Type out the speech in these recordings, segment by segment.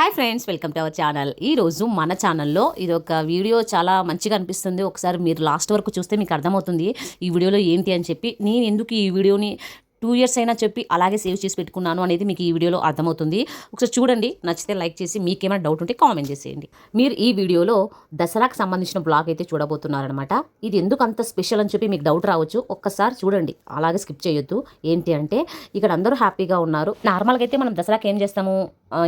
Hi friends, welcome to our channel. ఈరోజు మన ఛానల్లో ఇది ఒక వీడియో చాలా మంచిగా అనిపిస్తుంది. ఒకసారి మీరు లాస్ట్ వరకు చూస్తే మీకు అర్థమవుతుంది ఈ వీడియోలో ఏంటి అని చెప్పి. నేను ఎందుకు ఈ వీడియోని 2 ఇయర్స్ అయినా చెప్పి అలాగే సేవ్ చేసి పెట్టుకున్నాను అనేది మీకు ఈ వీడియోలో అర్థమవుతుంది. ఒకసారి చూడండి, నచ్చితే లైక్ చేసి మీకేమైనా డౌట్ ఉంటే కామెంట్ చేసేయండి. మీరు ఈ వీడియోలో దసరాకి సంబంధించిన బ్లాగ్ అయితే చూడబోతున్నారనమాట. ఇది ఎందుకు అంత స్పెషల్ అని చెప్పి మీకు డౌట్ రావచ్చు. ఒక్కసారి చూడండి, అలాగే స్కిప్ చేయొద్దు. ఏంటి అంటే ఇక్కడ అందరూ హ్యాపీగా ఉన్నారు. నార్మల్గా అయితే మనం దసరాకి ఏం చేస్తాము,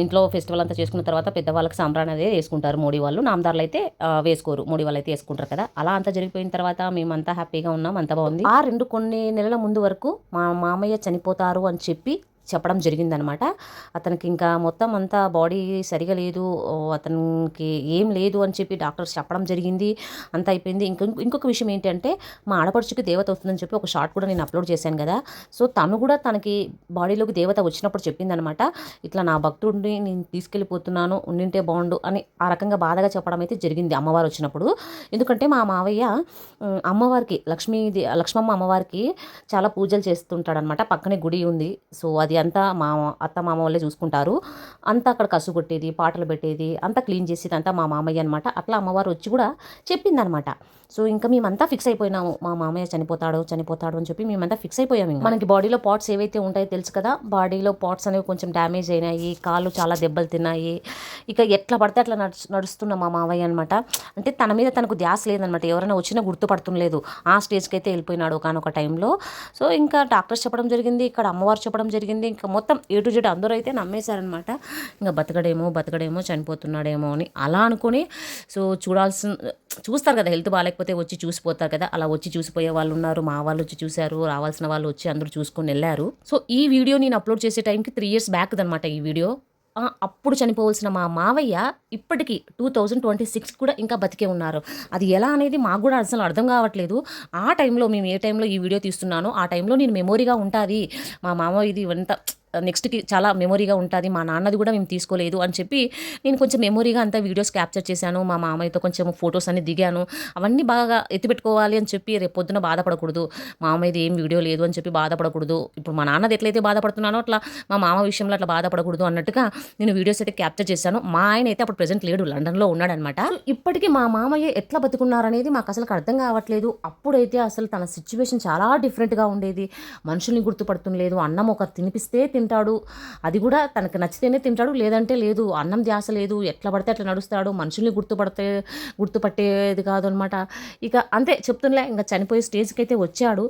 ఇంట్లో ఫెస్టివల్ అంతా చేసుకున్న తర్వాత పెద్దవాళ్ళకి సాంబ్రాణి అదే వేసుకుంటారు. మోడీ వాళ్ళు, నామదారులు అయితే వేసుకోరు, మోడీ వాళ్ళు అయితే వేసుకుంటారు కదా. అలా అంతా జరిగిపోయిన తర్వాత మేమంతా హ్యాపీగా ఉన్నాం, అంతా బాగుంది. కొన్ని నెలల ముందు వరకు మా మామయ్య చనిపోతారు అని చెప్పడం జరిగిందనమాట. అతనికి ఇంకా మొత్తం అంతా బాడీ సరిగా లేదు, అతనికి ఏం లేదు అని చెప్పి డాక్టర్స్ చెప్పడం జరిగింది. అంతా అయిపోయింది. ఇంకొక విషయం ఏంటంటే, మా ఆడపడుచుకి దేవత వస్తుందని చెప్పి ఒక షార్ట్ కూడా నేను అప్లోడ్ చేశాను కదా. సో తను కూడా తనకి బాడీలోకి దేవత వచ్చినప్పుడు చెప్పిందనమాట, ఇట్లా నా భక్తుడిని నేను తీసుకెళ్ళిపోతున్నాను, ఉండింటే బాగుండు అని ఆ రకంగా బాధగా చెప్పడం అయితే జరిగింది అమ్మవారు వచ్చినప్పుడు. ఎందుకంటే మా మావయ్య అమ్మవారికి లక్ష్మమ్మ అమ్మవారికి చాలా పూజలు చేస్తుంటాడనమాట. పక్కనే గుడి ఉంది. సో అది అంతా మా అత్త మామ వాళ్ళే చూసుకుంటారు. అంతా అక్కడ కసు కొట్టేది, పాటలు పెట్టేది, అంతా క్లీన్ చేసేది అంతా మా మామయ్య అనమాట. అట్లా అమ్మవారు వచ్చి కూడా చెప్పిందనమాట. సో ఇంకా మేమంతా ఫిక్స్ అయిపోయినాము, మా మామయ్య చనిపోతాడు అని చెప్పి మేమంతా ఫిక్స్ అయిపోయాము. మనకి బాడీలో పార్ట్స్ ఏవైతే ఉంటాయో తెలుసు కదా, బాడీలో పార్ట్స్ అనేవి కొంచెం డ్యామేజ్ అయినాయి, కాళ్ళు చాలా దెబ్బలు తిన్నాయి. ఇక ఎట్లా పడితే అట్లా నడుస్తున్న మా మామయ్య అనమాట. అంటే తన మీద తనకు ధ్యాస లేదనమాట, ఎవరైనా వచ్చినా గుర్తుపడుతుండలేదు. ఆ స్టేజ్కి అయితే వెళ్ళిపోయినాడు ఒకనొక టైంలో. సో ఇంకా డాక్టర్స్ చెప్పడం జరిగింది, ఇక్కడ అమ్మవారు చెప్పడం జరిగింది, ఇంకా మొత్తం A to Z అందరూ అయితే నమ్మేశారనమాట. ఇంకా బతకడేమో చనిపోతున్నాడేమో అని అలా అనుకుని, సో చూస్తారు కదా, హెల్త్ బాగాలేకపోతే వచ్చి చూసిపోతారు కదా, అలా వచ్చి చూసిపోయే వాళ్ళు ఉన్నారు. మా వాళ్ళు వచ్చి చూశారు, రావాల్సిన వాళ్ళు వచ్చి అందరూ చూసుకొని వెళ్ళారు. సో ఈ వీడియో నేను అప్లోడ్ చేసే టైంకి 3 years బ్యాక్ అనమాట ఈ వీడియో. అప్పుడు చనిపోవలసిన మా మావయ్య ఇప్పటికీ 2026 కూడా ఇంకా బతికే ఉన్నారు. అది ఎలా అనేది మాకు కూడా అసలు అర్థం కావట్లేదు. ఆ టైంలో మేము ఏ టైంలో ఈ వీడియో తీస్తున్నానో ఆ టైంలో నేను మెమొరీగా ఉంటుంది, మా మామ ఇది ఇవంతా నెక్స్ట్కి చాలా మెమొరీగా ఉంటుంది, మా నాన్నది కూడా మేము తీసుకోలేదు అని చెప్పి నేను కొంచెం మెమొరీగా అంతా వీడియోస్ క్యాప్చర్ చేశాను. మా మామయ్యతో కొంచెం ఫొటోస్ అన్ని దిగాను. అవన్నీ బాగా ఎత్తిపెట్టుకోవాలి అని చెప్పి రేపు పొద్దున బాధపడకూడదు, మామయ్యది ఏం వీడియో లేదు అని చెప్పి బాధపడకూడదు. ఇప్పుడు మా నాన్నది ఎట్లయితే బాధపడుతున్నానో అట్లా మా మామ విషయంలో అట్లా బాధపడకూడదు అన్నట్టుగా నేను వీడియోస్ అయితే క్యాప్చర్ చేశాను. మా ఆయన అయితే అప్పుడు ప్రెజెంట్ లేడు, లండన్లో ఉన్నాడనమాట. ఇప్పటికీ మా మామయ్య ఎట్లా బతుకున్నారనేది మాకు అసలు అర్థం కావట్లేదు. అప్పుడైతే అసలు తన సిచ్యువేషన్ చాలా డిఫరెంట్గా ఉండేది. మనుషుల్ని గుర్తుపడుతుండలేదు. అన్నం ఒక తినిపిస్తే తింటాడు, అది కూడా తనకు నచ్చితేనే తింటాడు, లేదంటే లేదు. అన్నం ధ్యాస లేదు, ఎట్లా పడితే అట్లా నడుస్తాడు. మనుషుల్ని గుర్తుపట్టేది కాదు అనమాట. ఇక అంతే చెప్తుండలే, ఇంకా చనిపోయే స్టేజ్కి అయితే వచ్చాడు.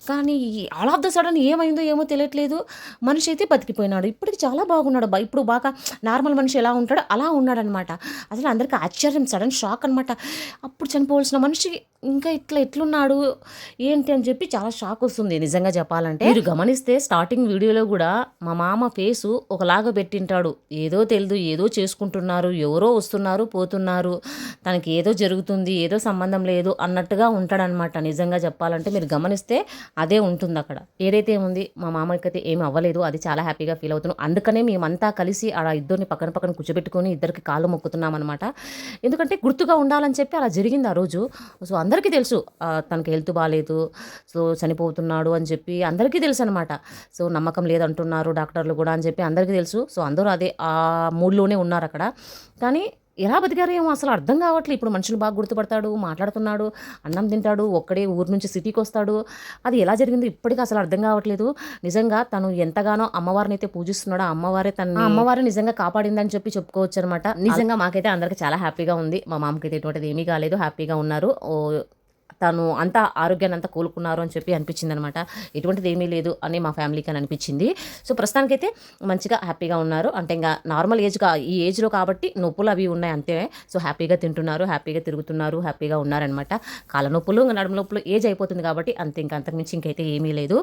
కానీ ఆల్ ఆఫ్ ద సడన్ ఏమైందో ఏమో తెలియట్లేదు, మనిషి అయితే బతికిపోయినాడు. ఇప్పటికి చాలా బాగున్నాడు. ఇప్పుడు బాగా నార్మల్ మనిషి ఎలా ఉంటాడో అలా ఉన్నాడనమాట. అసలు అందరికీ ఆశ్చర్యం, సడన్ షాక్ అనమాట. అప్పుడు చనిపోవాల్సిన మనిషి ఇంకా ఎట్లున్నాడు ఏంటి అని చెప్పి చాలా షాక్ వస్తుంది నిజంగా చెప్పాలంటే. మీరు గమనిస్తే స్టార్టింగ్ వీడియోలో కూడా మా మామ ఫేసు ఒకలాగా పెట్టింటాడు. ఏదో తెలియదు, ఏదో చేసుకుంటున్నారు, ఎవరో వస్తున్నారు పోతున్నారు, తనకి ఏదో జరుగుతుంది, ఏదో సంబంధం లేదు అన్నట్టుగా ఉంటాడనమాట. నిజంగా చెప్పాలంటే మీరు గమనిస్తే అదే ఉంటుంది అక్కడ. ఏదైతే ఉంది, మా మామకి అయితే ఏమి అవ్వలేదు, అది చాలా హ్యాపీగా ఫీల్ అవుతున్నాం. అందుకనే మేమంతా కలిసి ఆడ ఇద్దరిని పక్కన కూర్చోబెట్టుకొని ఇద్దరికి కాళ్ళు మొక్కుతున్నాం అనమాట. ఎందుకంటే గుర్తుగా ఉండాలని చెప్పి అలా జరిగింది ఆ రోజు. సో అందరికీ తెలుసు తనకి హెల్త్ బాగాలేదు, సో చనిపోతున్నాడు అని చెప్పి అందరికీ తెలుసు అనమాట. సో నమ్మకం లేదంటున్నారు డాక్టర్లు కూడా అని చెప్పి అందరికీ తెలుసు. సో అందరూ అదే ఆ మూడ్లోనే ఉన్నారు అక్కడ. కానీ ఎలా బతికారో ఏమో అసలు అర్థం కావట్లేదు. ఇప్పుడు మనుషులు బాగా గుర్తుపడతాడు, మాట్లాడుతున్నాడు, అన్నం తింటాడు, ఒక్కడే ఊరు నుంచి సిటీకి వస్తాడు. అది ఎలా జరిగిందో ఇప్పటికీ అసలు అర్థం కావట్లేదు. నిజంగా తను ఎంతగానో అమ్మవారిని అయితే పూజిస్తున్నాడో, అమ్మవారే నిజంగా కాపాడిందని చెప్పి చెప్పుకోవచ్చు అనమాట. నిజంగా మాకైతే అందరికీ చాలా హ్యాపీగా ఉంది. మా మామకైతే ఎటువంటిది ఏమీ కాలేదు, హ్యాపీగా ఉన్నారు. తను అంతా ఆరోగ్యాన్ని అంతా కోలుకున్నారు అని చెప్పి అనిపించింది అనమాట. ఎటువంటిది ఏమీ లేదు అని మా ఫ్యామిలీకి అని అనిపించింది. సో ప్రస్తుతానికైతే మంచిగా హ్యాపీగా ఉన్నారు. అంటే ఇంకా నార్మల్ ఈ ఏజ్లో కాబట్టి నొప్పులు అవి ఉన్నాయి అంతే. సో హ్యాపీగా తింటున్నారు, హ్యాపీగా తిరుగుతున్నారు, హ్యాపీగా ఉన్నారనమాట. కాళ్ళ నొప్పులు, నడుము నొప్పులు ఏజ్ అయిపోతుంది కాబట్టి అంతే, ఇంకా అంతకుమించి ఇంకైతే ఏమీ లేదు.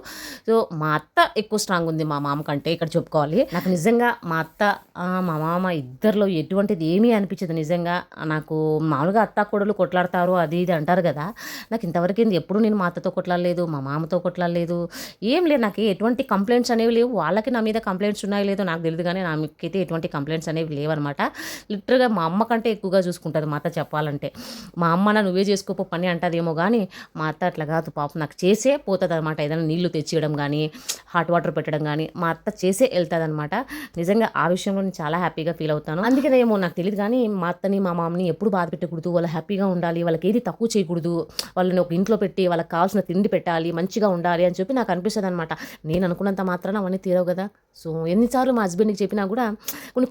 సో మా అత్త ఎక్కువ స్ట్రాంగ్ ఉంది మా మామ కంటే ఇక్కడ చెప్పుకోవాలి. నాకు నిజంగా మా అత్త మా మామ ఇద్దరిలో ఎటువంటిది ఏమీ అనిపించదు. నిజంగా నాకు మామూలుగా అత్త కోడలు కొట్లాడతారు అది ఇది అంటారు కదా, నాకు ఇంతవరకు ఏంది ఎప్పుడు నేను మా అత్తతో కొట్లాడలేదు, మా మామతో కొట్లాడలేదు, ఏం లేదు. నాకు ఎటువంటి కంప్లైంట్స్ అనేవి లేవు. వాళ్ళకి నా మీద కంప్లైంట్స్ ఉన్నాయో లేదో నాకు తెలియదు, కానీ నాకైతే ఎటువంటి కంప్లైంట్స్ అనేవి లేవన్నమాట. లిటరల్గా మా అమ్మ కంటే ఎక్కువగా చూసుకుంటుంది మా అత్త చెప్పాలంటే. మా అమ్మ నువ్వే చేసుకోపో పని అంటదేమో కానీ మా అత్త అట్లా కాదు పాపం, నాకు చేసే పోతుంది అనమాట. ఏదైనా నీళ్లు తెచ్చియడం కానీ హాట్ వాటర్ పెట్టడం కానీ మా అత్త చేసే వెళ్తుంది అనమాట. నిజంగా ఆ విషయంలో నేను చాలా హ్యాపీగా ఫీల్ అవుతాను. అందుకనేమో నాకు తెలియదు కానీ మా అత్తని మా మామని ఎప్పుడు బాధ పెట్టకూడదు, వాళ్ళు హ్యాపీగా ఉండాలి, వాళ్ళకి ఏది తక్కువ చేయకూడదు, వాళ్ళని ఒక ఇంట్లో పెట్టి వాళ్ళకి కావాల్సిన తిండి పెట్టాలి, మంచిగా ఉండాలి అని చెప్పి నాకు అనిపిస్తుంది అనమాట. నేను అనుకున్నంత మాత్రాన అవన్నీ తీరవు కదా. సో ఎన్నిసార్లు మా హస్బెండ్కి చెప్పినా కూడా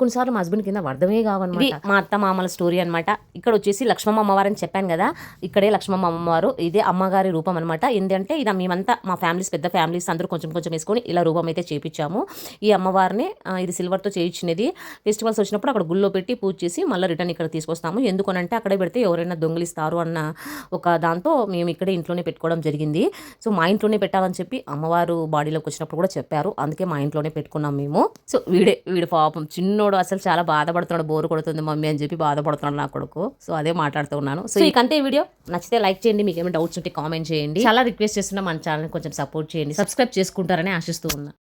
కొన్నిసార్లు మా హస్బెండ్ కింద అర్థమే కావన్నమాట. మా అత్త మామల స్టోరీ అనమాట. ఇక్కడ వచ్చేసి లక్ష్మమ్మ అమ్మవారని చెప్పాను కదా, ఇక్కడే లక్ష్మమ్మ అమ్మవారు, ఇదే అమ్మగారి రూపం అనమాట. ఏంటంటే ఇది మేమంతా మా ఫ్యామిలీస్, పెద్ద ఫ్యామిలీస్ అందరూ కొంచెం కొంచెం వేసుకొని ఇలా రూపం అయితే చేయించాము. ఈ అమ్మవారిని ఇది సిల్వర్తో చేయించినది. ఫెస్టివల్స్ వచ్చినప్పుడు అక్కడ గుళ్ళో పెట్టి పూజ చేసి మళ్ళీ రిటర్న్ ఇక్కడ తీసుకొస్తాము. ఎందుకనంటే అక్కడే పెడితే ఎవరైనా దొంగిలిస్తారు అన్న ఒక దాంతో మేము ఇక్కడే ఇంట్లోనే పెట్టుకోవడం జరిగింది. సో మా ఇంట్లోనే పెట్టాలని చెప్పి అమ్మవారు బాడీలోకి వచ్చినప్పుడు కూడా చెప్పారు, అందుకే మా ఇంట్లోనే పెట్టుకున్నాం మేము. సో వీడు పాపం చిన్నోడు అసలు చాలా బాధపడుతున్నాడు, బోరు కొడుతుంది మమ్మీ అని చెప్పి బాధపడుతున్నాడు నా కొడుకు. సో అదే మాట్లాడుతూ ఉన్నాను. సో ఇకంతే వీడియో నచ్చితే లైక్ చేయండి, మీకు ఏమైనా డౌట్స్ ఉంటే కామెంట్ చేయండి. చాలా రిక్వెస్ట్ చేస్తున్నా మన ఛానల్ కొంచెం సపోర్ట్ చేయండి, సబ్స్క్రైబ్ చేసుకుంటారని ఆశిస్తూ ఉన్నా.